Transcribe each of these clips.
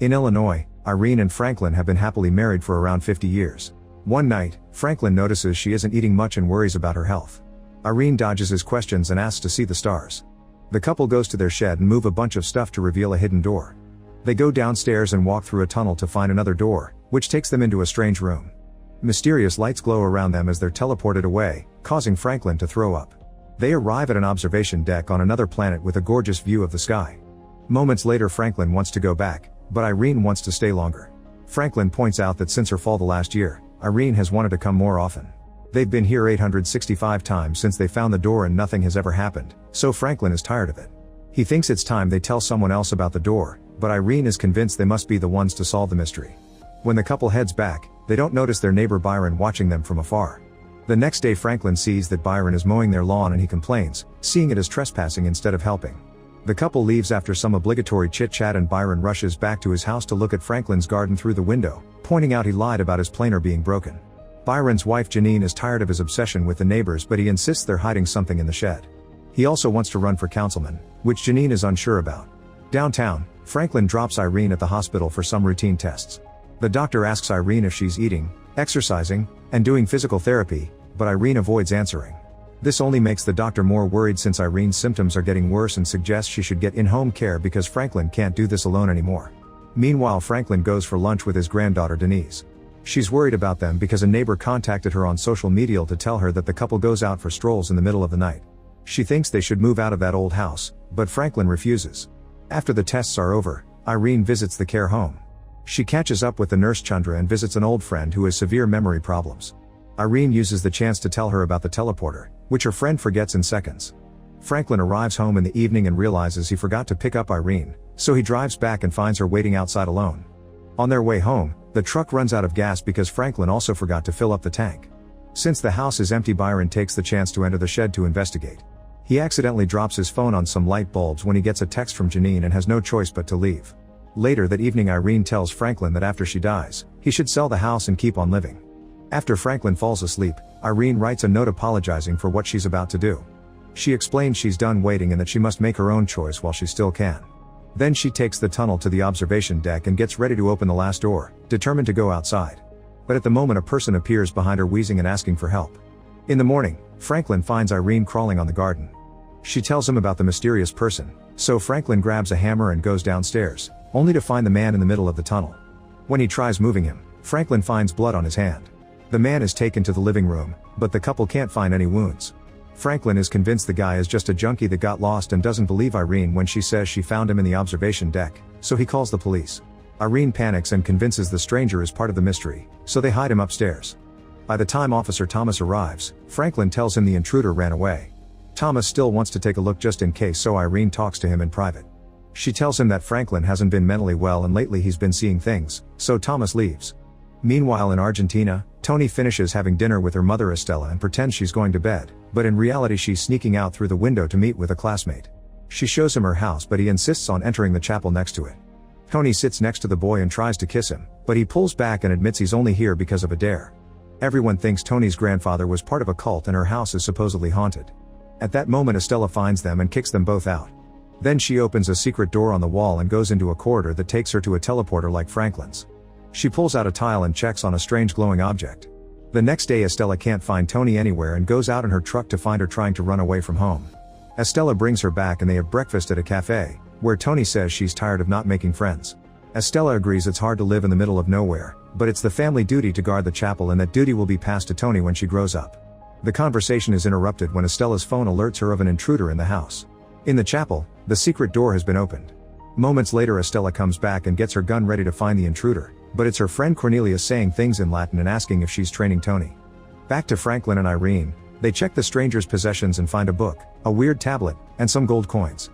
In Illinois, Irene and Franklin have been happily married for around 50 years. One night, Franklin notices she isn't eating much and worries about her health. Irene dodges his questions and asks to see the stars. The couple goes to their shed and move a bunch of stuff to reveal a hidden door. They go downstairs and walk through a tunnel to find another door, which takes them into a strange room. Mysterious lights glow around them as they're teleported away, causing Franklin to throw up. They arrive at an observation deck on another planet with a gorgeous view of the sky. Moments later, Franklin wants to go back, but Irene wants to stay longer. Franklin points out that since her fall the last year, Irene has wanted to come more often. They've been here 865 times since they found the door and nothing has ever happened, so Franklin is tired of it. He thinks it's time they tell someone else about the door, but Irene is convinced they must be the ones to solve the mystery. When the couple heads back, they don't notice their neighbor Byron watching them from afar. The next day, Franklin sees that Byron is mowing their lawn and he complains, seeing it as trespassing instead of helping. The couple leaves after some obligatory chit-chat and Byron rushes back to his house to look at Franklin's garden through the window, pointing out he lied about his planer being broken. Byron's wife Janine is tired of his obsession with the neighbors, but he insists they're hiding something in the shed. He also wants to run for councilman, which Janine is unsure about. Downtown, Franklin drops Irene at the hospital for some routine tests. The doctor asks Irene if she's eating, exercising, and doing physical therapy, but Irene avoids answering. This only makes the doctor more worried since Irene's symptoms are getting worse and suggests she should get in-home care because Franklin can't do this alone anymore. Meanwhile, Franklin goes for lunch with his granddaughter Denise. She's worried about them because a neighbor contacted her on social media to tell her that the couple goes out for strolls in the middle of the night. She thinks they should move out of that old house, but Franklin refuses. After the tests are over, Irene visits the care home. She catches up with the nurse Chandra and visits an old friend who has severe memory problems. Irene uses the chance to tell her about the teleporter, which her friend forgets in seconds. Franklin arrives home in the evening and realizes he forgot to pick up Irene, so he drives back and finds her waiting outside alone. On their way home, the truck runs out of gas because Franklin also forgot to fill up the tank. Since the house is empty, Byron takes the chance to enter the shed to investigate. He accidentally drops his phone on some light bulbs when he gets a text from Janine and has no choice but to leave. Later that evening, Irene tells Franklin that after she dies, he should sell the house and keep on living. After Franklin falls asleep, Irene writes a note apologizing for what she's about to do. She explains she's done waiting and that she must make her own choice while she still can. Then she takes the tunnel to the observation deck and gets ready to open the last door, determined to go outside. But at the moment, a person appears behind her, wheezing and asking for help. In the morning, Franklin finds Irene crawling on the garden. She tells him about the mysterious person, so Franklin grabs a hammer and goes downstairs, only to find the man in the middle of the tunnel. When he tries moving him, Franklin finds blood on his hand. The man is taken to the living room, but the couple can't find any wounds. Franklin is convinced the guy is just a junkie that got lost and doesn't believe Irene when she says she found him in the observation deck, so he calls the police. Irene panics and convinces the stranger is part of the mystery, so they hide him upstairs. By the time Officer Thomas arrives, Franklin tells him the intruder ran away. Thomas still wants to take a look just in case, so Irene talks to him in private. She tells him that Franklin hasn't been mentally well and lately he's been seeing things, so Thomas leaves. Meanwhile in Argentina, Tony finishes having dinner with her mother Estella and pretends she's going to bed, but in reality she's sneaking out through the window to meet with a classmate. She shows him her house, but he insists on entering the chapel next to it. Tony sits next to the boy and tries to kiss him, but he pulls back and admits he's only here because of a dare. Everyone thinks Tony's grandfather was part of a cult and her house is supposedly haunted. At that moment, Estella finds them and kicks them both out. Then she opens a secret door on the wall and goes into a corridor that takes her to a teleporter like Franklin's. She pulls out a tile and checks on a strange glowing object. The next day, Estella can't find Tony anywhere and goes out in her truck to find her trying to run away from home. Estella brings her back and they have breakfast at a cafe, where Tony says she's tired of not making friends. Estella agrees it's hard to live in the middle of nowhere, but it's the family duty to guard the chapel and that duty will be passed to Tony when she grows up. The conversation is interrupted when Estella's phone alerts her of an intruder in the house. In the chapel, the secret door has been opened. Moments later, Estella comes back and gets her gun ready to find the intruder, but it's her friend Cornelia saying things in Latin and asking if she's training Tony. Back to Franklin and Irene, they check the stranger's possessions and find a book, a weird tablet, and some gold coins.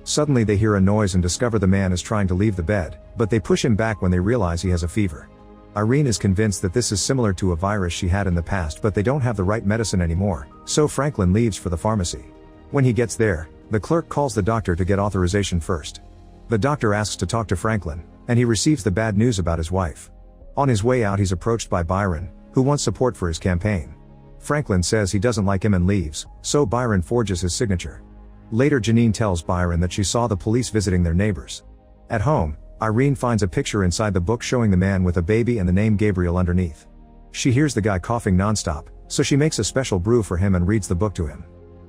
Suddenly they hear a noise and discover the man is trying to leave the bed, but they push him back when they realize he has a fever. Irene is convinced that this is similar to a virus she had in the past, but they don't have the right medicine anymore, so Franklin leaves for the pharmacy. When he gets there, the clerk calls the doctor to get authorization first. The doctor asks to talk to Franklin, and he receives the bad news about his wife. On his way out, he's approached by Byron, who wants support for his campaign. Franklin says he doesn't like him and leaves, so Byron forges his signature. Later, Janine tells Byron that she saw the police visiting their neighbors. At home, Irene finds a picture inside the book showing the man with a baby and the name Gabriel underneath. She hears the guy coughing nonstop, so she makes a special brew for him and reads the book to him.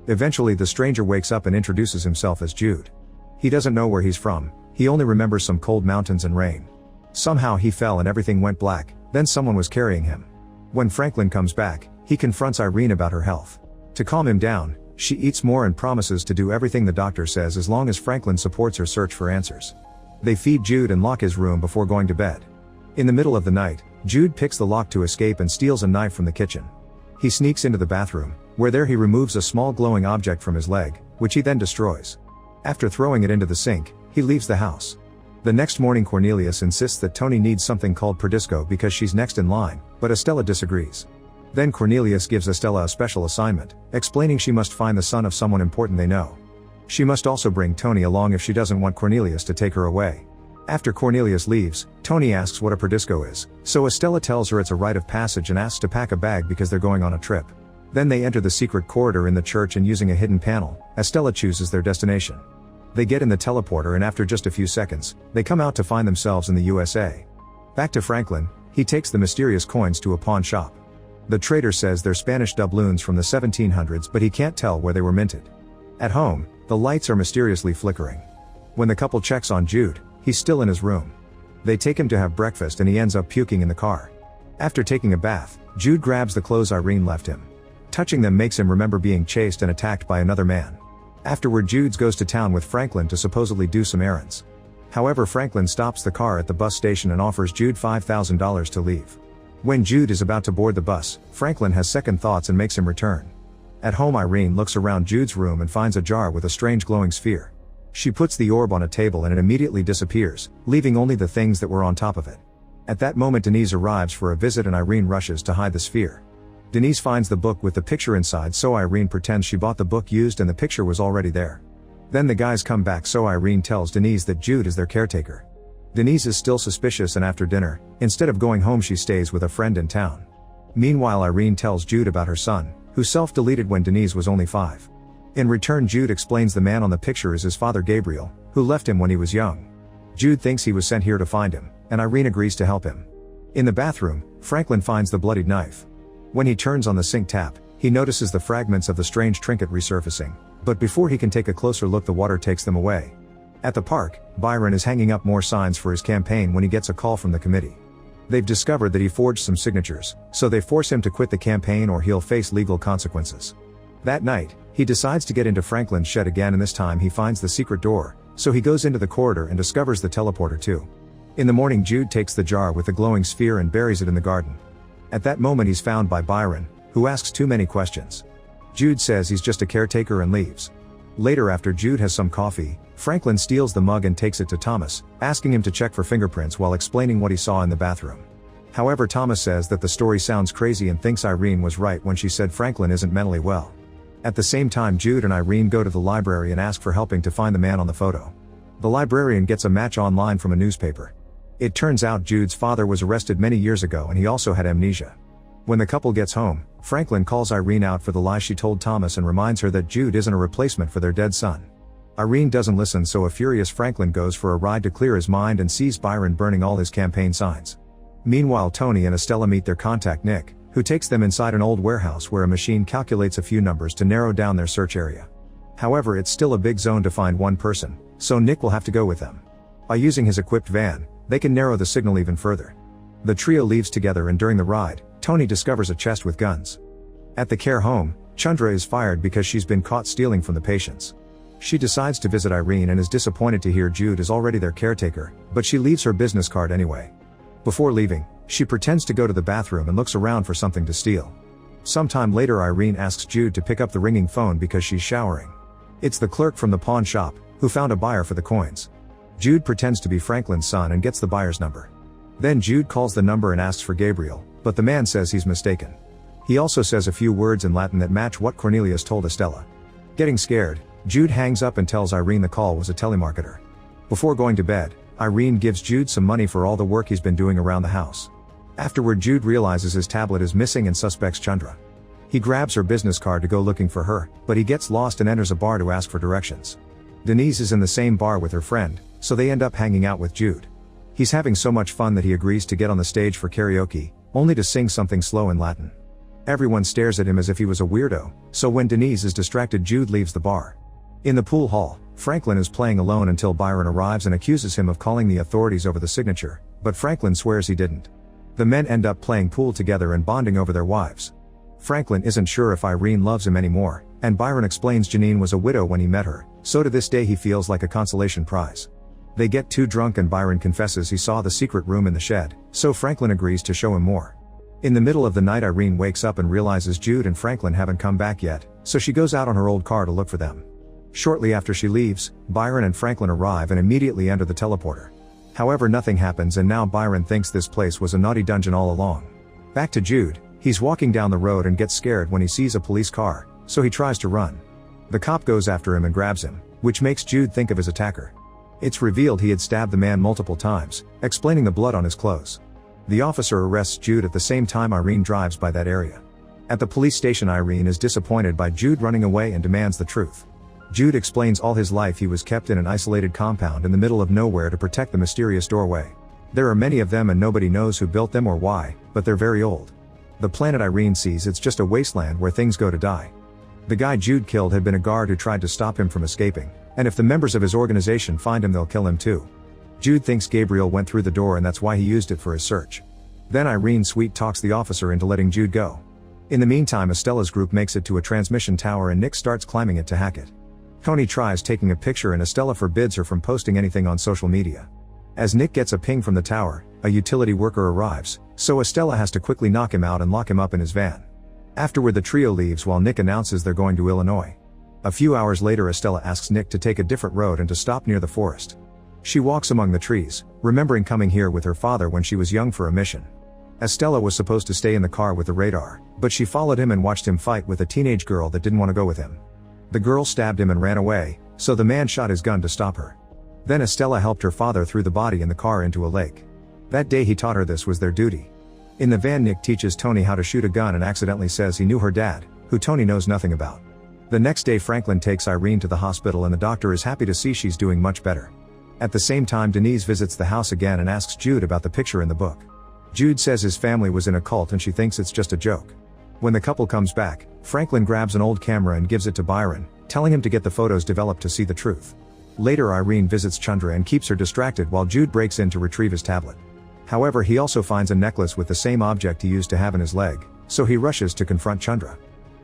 Eventually the stranger wakes up and introduces himself as Jude. He doesn't know where he's from, he only remembers some cold mountains and rain. Somehow he fell and everything went black, then someone was carrying him. When Franklin comes back, he confronts Irene about her health. To calm him down, she eats more and promises to do everything the doctor says as long as Franklin supports her search for answers. They feed Jude and lock his room before going to bed. In the middle of the night, Jude picks the lock to escape and steals a knife from the kitchen. He sneaks into the bathroom, where there he removes a small glowing object from his leg, which he then destroys. After throwing it into the sink, he leaves the house. The next morning Cornelius insists that Tony needs something called Perdisco because she's next in line, but Estella disagrees. Then Cornelius gives Estella a special assignment, explaining she must find the son of someone important they know. She must also bring Tony along if she doesn't want Cornelius to take her away. After Cornelius leaves, Tony asks what a Perdisco is, so Estella tells her it's a rite of passage and asks to pack a bag because they're going on a trip. Then they enter the secret corridor in the church and using a hidden panel, Estella chooses their destination. They get in the teleporter and after just a few seconds, they come out to find themselves in the USA. Back to Franklin, he takes the mysterious coins to a pawn shop. The trader says they're Spanish doubloons from the 1700s but he can't tell where they were minted. At home, the lights are mysteriously flickering. When the couple checks on Jude, he's still in his room. They take him to have breakfast and he ends up puking in the car. After taking a bath, Jude grabs the clothes Irene left him. Touching them makes him remember being chased and attacked by another man. Afterward Jude goes to town with Franklin to supposedly do some errands. However, Franklin stops the car at the bus station and offers Jude $5,000 to leave. When Jude is about to board the bus, Franklin has second thoughts and makes him return. At home Irene looks around Jude's room and finds a jar with a strange glowing sphere. She puts the orb on a table and it immediately disappears, leaving only the things that were on top of it. At that moment Denise arrives for a visit and Irene rushes to hide the sphere. Denise finds the book with the picture inside so Irene pretends she bought the book used and the picture was already there. Then the guys come back so Irene tells Denise that Jude is their caretaker. Denise is still suspicious and after dinner, instead of going home she stays with a friend in town. Meanwhile Irene tells Jude about her son, who self-deleted when Denise was only 5. In return Jude explains the man on the picture is his father Gabriel, who left him when he was young. Jude thinks he was sent here to find him, and Irene agrees to help him. In the bathroom, Franklin finds the bloodied knife. When he turns on the sink tap, he notices the fragments of the strange trinket resurfacing, but before he can take a closer look the water takes them away. At the park, Byron is hanging up more signs for his campaign when he gets a call from the committee. They've discovered that he forged some signatures, so they force him to quit the campaign or he'll face legal consequences. That night, he decides to get into Franklin's shed again and this time he finds the secret door, so he goes into the corridor and discovers the teleporter too. In the morning Jude takes the jar with the glowing sphere and buries it in the garden. At that moment he's found by Byron, who asks too many questions. Jude says he's just a caretaker and leaves. Later after Jude has some coffee, Franklin steals the mug and takes it to Thomas, asking him to check for fingerprints while explaining what he saw in the bathroom. However, Thomas says that the story sounds crazy and thinks Irene was right when she said Franklin isn't mentally well. At the same time Jude and Irene go to the library and ask for helping to find the man on the photo. The librarian gets a match online from a newspaper. It turns out Jude's father was arrested many years ago and he also had amnesia. When the couple gets home, Franklin calls Irene out for the lie she told Thomas and reminds her that Jude isn't a replacement for their dead son. Irene doesn't listen so a furious Franklin goes for a ride to clear his mind and sees Byron burning all his campaign signs. Meanwhile Tony and Estella meet their contact Nick, who takes them inside an old warehouse where a machine calculates a few numbers to narrow down their search area. However, it's still a big zone to find one person, so Nick will have to go with them. By using his equipped van, they can narrow the signal even further. The trio leaves together and during the ride, Tony discovers a chest with guns. At the care home, Chandra is fired because she's been caught stealing from the patients. She decides to visit Irene and is disappointed to hear Jude is already their caretaker, but she leaves her business card anyway. Before leaving, she pretends to go to the bathroom and looks around for something to steal. Sometime later Irene asks Jude to pick up the ringing phone because she's showering. It's the clerk from the pawn shop, who found a buyer for the coins. Jude pretends to be Franklin's son and gets the buyer's number. Then Jude calls the number and asks for Gabriel, but the man says he's mistaken. He also says a few words in Latin that match what Cornelius told Estella. Getting scared, Jude hangs up and tells Irene the call was a telemarketer. Before going to bed, Irene gives Jude some money for all the work he's been doing around the house. Afterward Jude realizes his tablet is missing and suspects Chandra. He grabs her business card to go looking for her, but he gets lost and enters a bar to ask for directions. Denise is in the same bar with her friend, so they end up hanging out with Jude. He's having so much fun that he agrees to get on the stage for karaoke, only to sing something slow in Latin. Everyone stares at him as if he was a weirdo, so when Denise is distracted, Jude leaves the bar. In the pool hall, Franklin is playing alone until Byron arrives and accuses him of calling the authorities over the signature, but Franklin swears he didn't. The men end up playing pool together and bonding over their wives. Franklin isn't sure if Irene loves him anymore, and Byron explains Janine was a widow when he met her, so to this day he feels like a consolation prize. They get too drunk and Byron confesses he saw the secret room in the shed, so Franklin agrees to show him more. In the middle of the night, Irene wakes up and realizes Jude and Franklin haven't come back yet, so she goes out on her old car to look for them. Shortly after she leaves, Byron and Franklin arrive and immediately enter the teleporter. However, nothing happens and now Byron thinks this place was a naughty dungeon all along. Back to Jude, he's walking down the road and gets scared when he sees a police car, so he tries to run. The cop goes after him and grabs him, which makes Jude think of his attacker. It's revealed he had stabbed the man multiple times, explaining the blood on his clothes. The officer arrests Jude at the same time Irene drives by that area. At the police station, Irene is disappointed by Jude running away and demands the truth. Jude explains all his life he was kept in an isolated compound in the middle of nowhere to protect the mysterious doorway. There are many of them and nobody knows who built them or why, but they're very old. The planet Irene sees, it's just a wasteland where things go to die. The guy Jude killed had been a guard who tried to stop him from escaping, and if the members of his organization find him, they'll kill him too. Jude thinks Gabriel went through the door and that's why he used it for his search. Then Irene sweet talks the officer into letting Jude go. In the meantime, Estella's group makes it to a transmission tower and Nick starts climbing it to hack it. Tony tries taking a picture and Estella forbids her from posting anything on social media. As Nick gets a ping from the tower, a utility worker arrives, so Estella has to quickly knock him out and lock him up in his van. Afterward, the trio leaves while Nick announces they're going to Illinois. A few hours later, Estella asks Nick to take a different road and to stop near the forest. She walks among the trees, remembering coming here with her father when she was young for a mission. Estella was supposed to stay in the car with the radar, but she followed him and watched him fight with a teenage girl that didn't want to go with him. The girl stabbed him and ran away, so the man shot his gun to stop her. Then Estella helped her father throw the body in the car into a lake. That day he taught her this was their duty. In the van, Nick teaches Tony how to shoot a gun and accidentally says he knew her dad, who Tony knows nothing about. The next day, Franklin takes Irene to the hospital and the doctor is happy to see she's doing much better. At the same time, Denise visits the house again and asks Jude about the picture in the book. Jude says his family was in a cult and she thinks it's just a joke. When the couple comes back, Franklin grabs an old camera and gives it to Byron, telling him to get the photos developed to see the truth. Later, Irene visits Chandra and keeps her distracted while Jude breaks in to retrieve his tablet. However, he also finds a necklace with the same object he used to have in his leg, so he rushes to confront Chandra.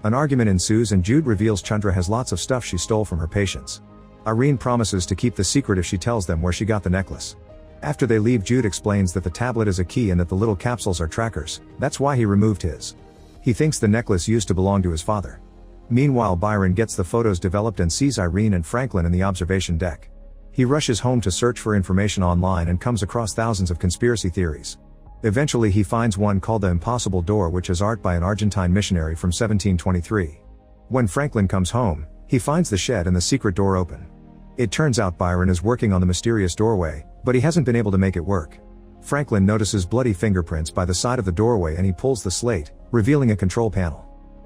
An argument ensues and Jude reveals Chandra has lots of stuff she stole from her patients. Irene promises to keep the secret if she tells them where she got the necklace. After they leave, Jude explains that the tablet is a key and that the little capsules are trackers, that's why he removed his. He thinks the necklace used to belong to his father. Meanwhile, Byron gets the photos developed and sees Irene and Franklin in the observation deck. He rushes home to search for information online and comes across thousands of conspiracy theories. Eventually he finds one called the Impossible Door, which is art by an Argentine missionary from 1723. When Franklin comes home, he finds the shed and the secret door open. It turns out Byron is working on the mysterious doorway, but he hasn't been able to make it work. Franklin notices bloody fingerprints by the side of the doorway and he pulls the slate, revealing a control panel.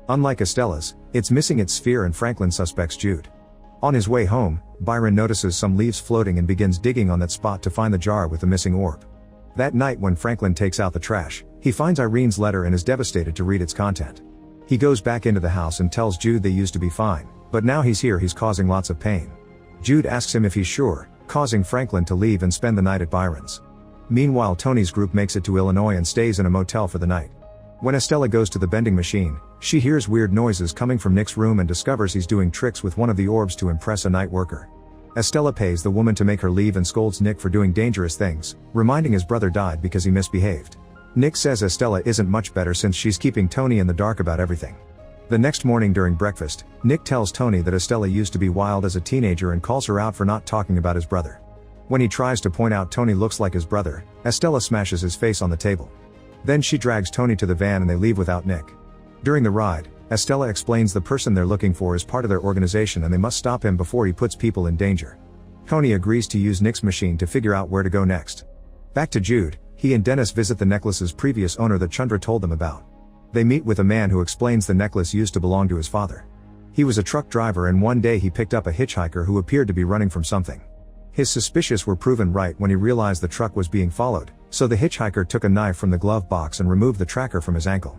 Unlike Estella's, it's missing its sphere and Franklin suspects Jude. On his way home, Byron notices some leaves floating and begins digging on that spot to find the jar with the missing orb. That night, when Franklin takes out the trash, he finds Irene's letter and is devastated to read its content. He goes back into the house and tells Jude they used to be fine, but now he's here, he's causing lots of pain. Jude asks him if he's sure, causing Franklin to leave and spend the night at Byron's. Meanwhile, Tony's group makes it to Illinois and stays in a motel for the night. When Estella goes to the vending machine, she hears weird noises coming from Nick's room and discovers he's doing tricks with one of the orbs to impress a night worker. Estella pays the woman to make her leave and scolds Nick for doing dangerous things, reminding his brother died because he misbehaved. Nick says Estella isn't much better since she's keeping Tony in the dark about everything. The next morning during breakfast, Nick tells Tony that Estella used to be wild as a teenager and calls her out for not talking about his brother. When he tries to point out Tony looks like his brother, Estella smashes his face on the table. Then she drags Tony to the van and they leave without Nick. During the ride, Estella explains the person they're looking for is part of their organization and they must stop him before he puts people in danger. Tony agrees to use Nick's machine to figure out where to go next. Back to Jude, he and Dennis visit the necklace's previous owner that Chandra told them about. They meet with a man who explains the necklace used to belong to his father. He was a truck driver and one day he picked up a hitchhiker who appeared to be running from something. His suspicions were proven right when he realized the truck was being followed, so the hitchhiker took a knife from the glove box and removed the tracker from his ankle.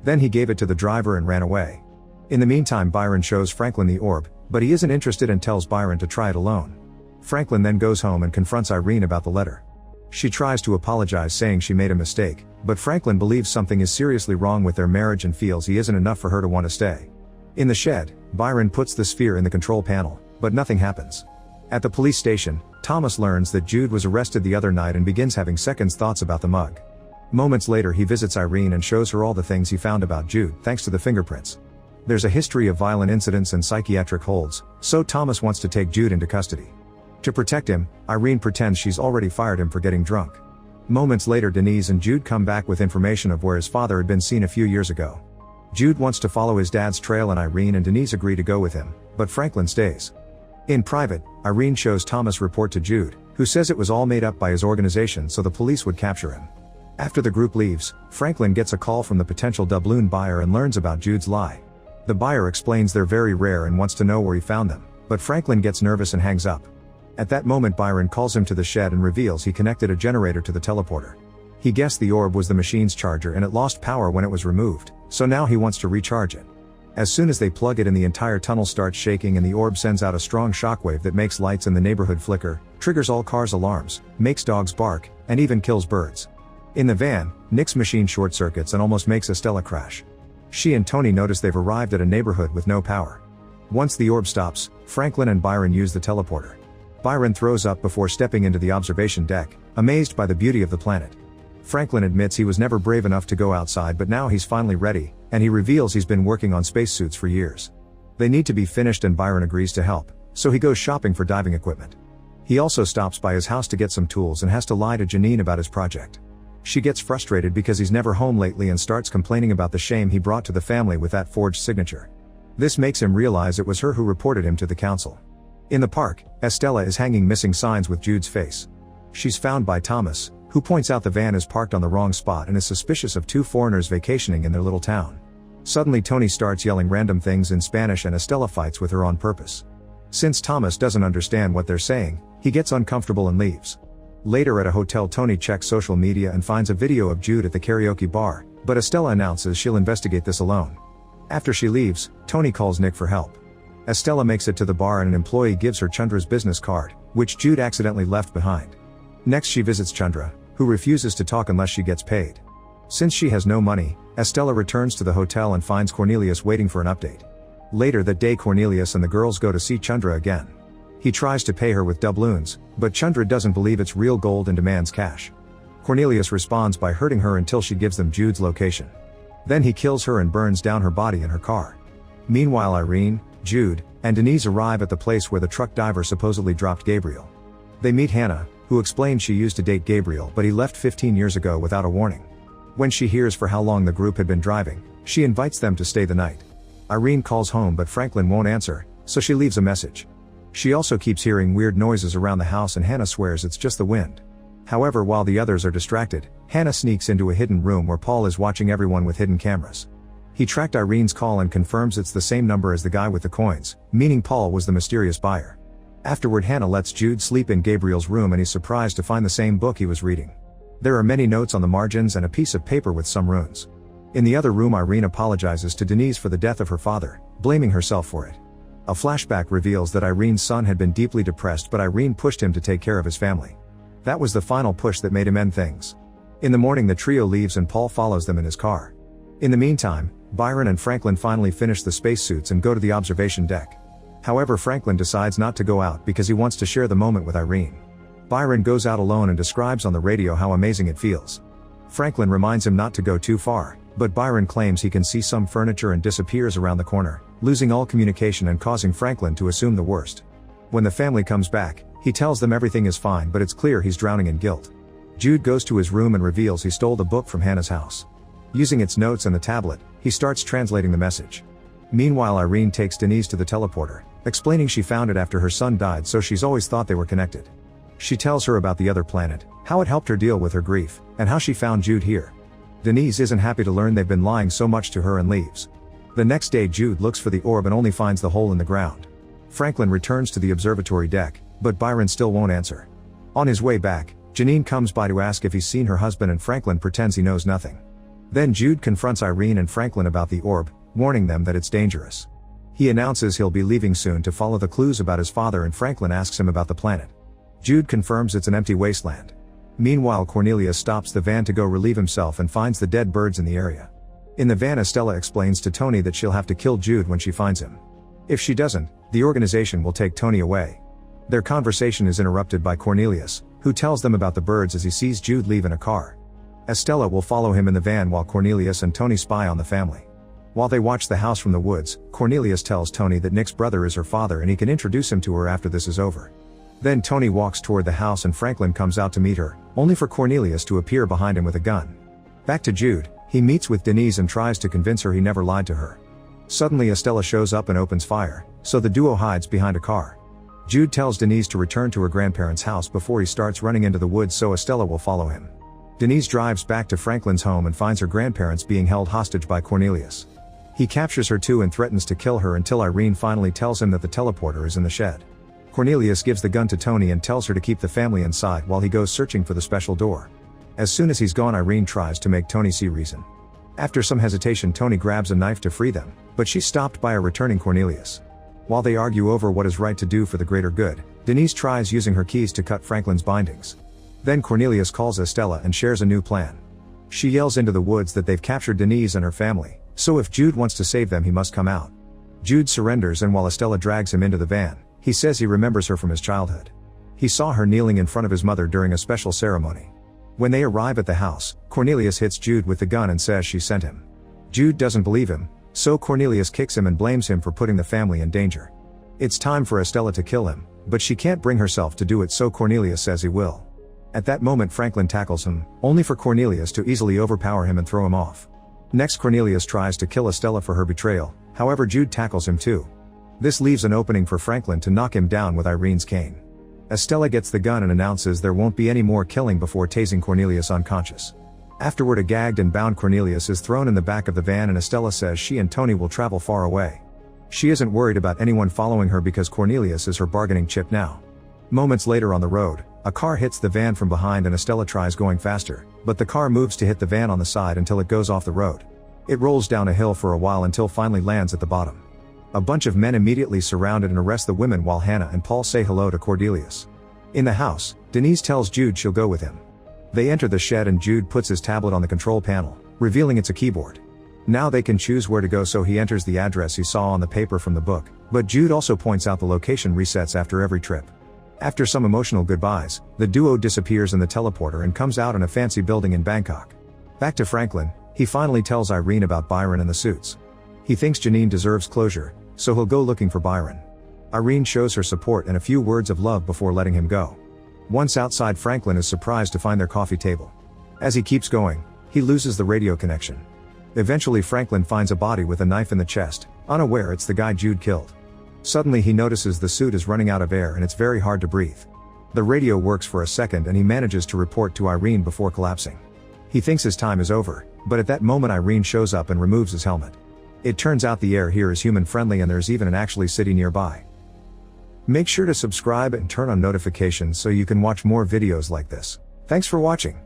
Then he gave it to the driver and ran away. In the meantime, Byron shows Franklin the orb, but he isn't interested and tells Byron to try it alone. Franklin then goes home and confronts Irene about the letter. She tries to apologize, saying she made a mistake, but Franklin believes something is seriously wrong with their marriage and feels he isn't enough for her to want to stay. In the shed, Byron puts the sphere in the control panel, but nothing happens. At the police station, Thomas learns that Jude was arrested the other night and begins having second thoughts about the mug. Moments later, he visits Irene and shows her all the things he found about Jude, thanks to the fingerprints. There's a history of violent incidents and psychiatric holds, so Thomas wants to take Jude into custody. To protect him, Irene pretends she's already fired him for getting drunk. Moments later, Denise and Jude come back with information of where his father had been seen a few years ago. Jude wants to follow his dad's trail and Irene and Denise agree to go with him, but Franklin stays. In private, Irene shows Thomas' report to Jude, who says it was all made up by his organization so the police would capture him. After the group leaves, Franklin gets a call from the potential doubloon buyer and learns about Jude's lie. The buyer explains they're very rare and wants to know where he found them, but Franklin gets nervous and hangs up. At that moment, Byron calls him to the shed and reveals he connected a generator to the teleporter. He guessed the orb was the machine's charger and it lost power when it was removed, so now he wants to recharge it. As soon as they plug it in, the entire tunnel starts shaking and the orb sends out a strong shockwave that makes lights in the neighborhood flicker, triggers all cars' alarms, makes dogs bark, and even kills birds. In the van, Nick's machine short circuits and almost makes Estella crash. She and Tony notice they've arrived at a neighborhood with no power. Once the orb stops, Franklin and Byron use the teleporter. Byron throws up before stepping into the observation deck, amazed by the beauty of the planet. Franklin admits he was never brave enough to go outside, but now he's finally ready, and he reveals he's been working on spacesuits for years. They need to be finished and Byron agrees to help, so he goes shopping for diving equipment. He also stops by his house to get some tools and has to lie to Janine about his project. She gets frustrated because he's never home lately and starts complaining about the shame he brought to the family with that forged signature. This makes him realize it was her who reported him to the council. In the park, Estella is hanging missing signs with Jude's face. She's found by Thomas, who points out the van is parked on the wrong spot and is suspicious of two foreigners vacationing in their little town. Suddenly Tony starts yelling random things in Spanish and Estella fights with her on purpose. Since Thomas doesn't understand what they're saying, he gets uncomfortable and leaves. Later at a hotel, Tony checks social media and finds a video of Jude at the karaoke bar, but Estella announces she'll investigate this alone. After she leaves, Tony calls Nick for help. Estella makes it to the bar and an employee gives her Chandra's business card, which Jude accidentally left behind. Next she visits Chandra, who refuses to talk unless she gets paid. Since she has no money, Estella returns to the hotel and finds Cornelius waiting for an update. Later that day, Cornelius and the girls go to see Chandra again. He tries to pay her with doubloons, but Chandra doesn't believe it's real gold and demands cash. Cornelius responds by hurting her until she gives them Jude's location. Then he kills her and burns down her body in her car. Meanwhile, Irene, Jude, and Denise arrive at the place where the truck diver supposedly dropped Gabriel. They meet Hannah, who explains she used to date Gabriel but he left 15 years ago without a warning. When she hears for how long the group had been driving, she invites them to stay the night. Irene calls home but Franklin won't answer, so she leaves a message. She also keeps hearing weird noises around the house and Hannah swears it's just the wind. However, while the others are distracted, Hannah sneaks into a hidden room where Paul is watching everyone with hidden cameras. He tracked Irene's call and confirms it's the same number as the guy with the coins, meaning Paul was the mysterious buyer. Afterward, Hannah lets Jude sleep in Gabriel's room and he's surprised to find the same book he was reading. There are many notes on the margins and a piece of paper with some runes. In the other room, Irene apologizes to Denise for the death of her father, blaming herself for it. A flashback reveals that Irene's son had been deeply depressed but Irene pushed him to take care of his family. That was the final push that made him end things. In the morning, the trio leaves and Paul follows them in his car. In the meantime, Byron and Franklin finally finish the spacesuits and go to the observation deck. However, Franklin decides not to go out because he wants to share the moment with Irene. Byron goes out alone and describes on the radio how amazing it feels. Franklin reminds him not to go too far, but Byron claims he can see some furniture and disappears around the corner, losing all communication and causing Franklin to assume the worst. When the family comes back, he tells them everything is fine but it's clear he's drowning in guilt. Jude goes to his room and reveals he stole the book from Hannah's house. Using its notes and the tablet, he starts translating the message. Meanwhile, Irene takes Denise to the teleporter, explaining she found it after her son died so she's always thought they were connected. She tells her about the other planet, how it helped her deal with her grief, and how she found Jude here. Denise isn't happy to learn they've been lying so much to her and leaves. The next day, Jude looks for the orb and only finds the hole in the ground. Franklin returns to the observatory deck, But Byron still won't answer. On his way back, Janine comes by to ask if he's seen her husband and Franklin pretends he knows nothing. Then Jude confronts Irene and Franklin about the orb, warning them that it's dangerous. He announces he'll be leaving soon to follow the clues about his father, and Franklin asks him about the planet. Jude confirms it's an empty wasteland. Meanwhile, Cornelius stops the van to go relieve himself and finds the dead birds in the area. In the van, Estella explains to Tony that she'll have to kill Jude when she finds him. If she doesn't, the organization will take Tony away. Their conversation is interrupted by Cornelius, who tells them about the birds as he sees Jude leave in a car. Estella will follow him in the van while Cornelius and Tony spy on the family. While they watch the house from the woods, Cornelius tells Tony that Nick's brother is her father and he can introduce him to her after this is over. Then Tony walks toward the house and Franklin comes out to meet her, only for Cornelius to appear behind him with a gun. Back to Jude, he meets with Denise and tries to convince her he never lied to her. Suddenly Estella shows up and opens fire, so the duo hides behind a car. Jude tells Denise to return to her grandparents' house before he starts running into the woods, so Estella will follow him. Denise drives back to Franklin's home and finds her grandparents being held hostage by Cornelius. He captures her too and threatens to kill her until Irene finally tells him that the teleporter is in the shed. Cornelius gives the gun to Tony and tells her to keep the family inside while he goes searching for the special door. As soon as he's gone, Irene tries to make Tony see reason. After some hesitation, Tony grabs a knife to free them, but she's stopped by a returning Cornelius. While they argue over what is right to do for the greater good, Denise tries using her keys to cut Franklin's bindings. Then Cornelius calls Estella and shares a new plan. She yells into the woods that they've captured Denise and her family, so if Jude wants to save them he must come out. Jude surrenders, and while Estella drags him into the van, he says he remembers her from his childhood. He saw her kneeling in front of his mother during a special ceremony. When they arrive at the house, Cornelius hits Jude with the gun and says she sent him. Jude doesn't believe him, so Cornelius kicks him and blames him for putting the family in danger. It's time for Estella to kill him, but she can't bring herself to do it, so Cornelius says he will. At that moment Franklin tackles him, only for Cornelius to easily overpower him and throw him off. Next, Cornelius tries to kill Estella for her betrayal, however Jude tackles him too. This leaves an opening for Franklin to knock him down with Irene's cane. Estella gets the gun and announces there won't be any more killing before tasing Cornelius unconscious. Afterward, a gagged and bound Cornelius is thrown in the back of the van and Estella says she and Tony will travel far away. She isn't worried about anyone following her because Cornelius is her bargaining chip now. Moments later on the road, a car hits the van from behind and Estella tries going faster, but the car moves to hit the van on the side until it goes off the road. It rolls down a hill for a while until finally lands at the bottom. A bunch of men immediately surround it and arrest the women while Hannah and Paul say hello to Cornelius. In the house, Denise tells Jude she'll go with him. They enter the shed and Jude puts his tablet on the control panel, revealing it's a keyboard. Now they can choose where to go, so he enters the address he saw on the paper from the book, but Jude also points out the location resets after every trip. After some emotional goodbyes, the duo disappears in the teleporter and comes out in a fancy building in Bangkok. Back to Franklin, he finally tells Irene about Byron and the suits. He thinks Janine deserves closure, so he'll go looking for Byron. Irene shows her support and a few words of love before letting him go. Once outside, Franklin is surprised to find their coffee table. As he keeps going, he loses the radio connection. Eventually Franklin finds a body with a knife in the chest, unaware it's the guy Jude killed. Suddenly he notices the suit is running out of air and it's very hard to breathe. The radio works for a second and he manages to report to Irene before collapsing. He thinks his time is over, but at that moment Irene shows up and removes his helmet. It turns out the air here is human friendly and there's even an actually city nearby. Make sure to subscribe and turn on notifications so you can watch more videos like this. Thanks for watching.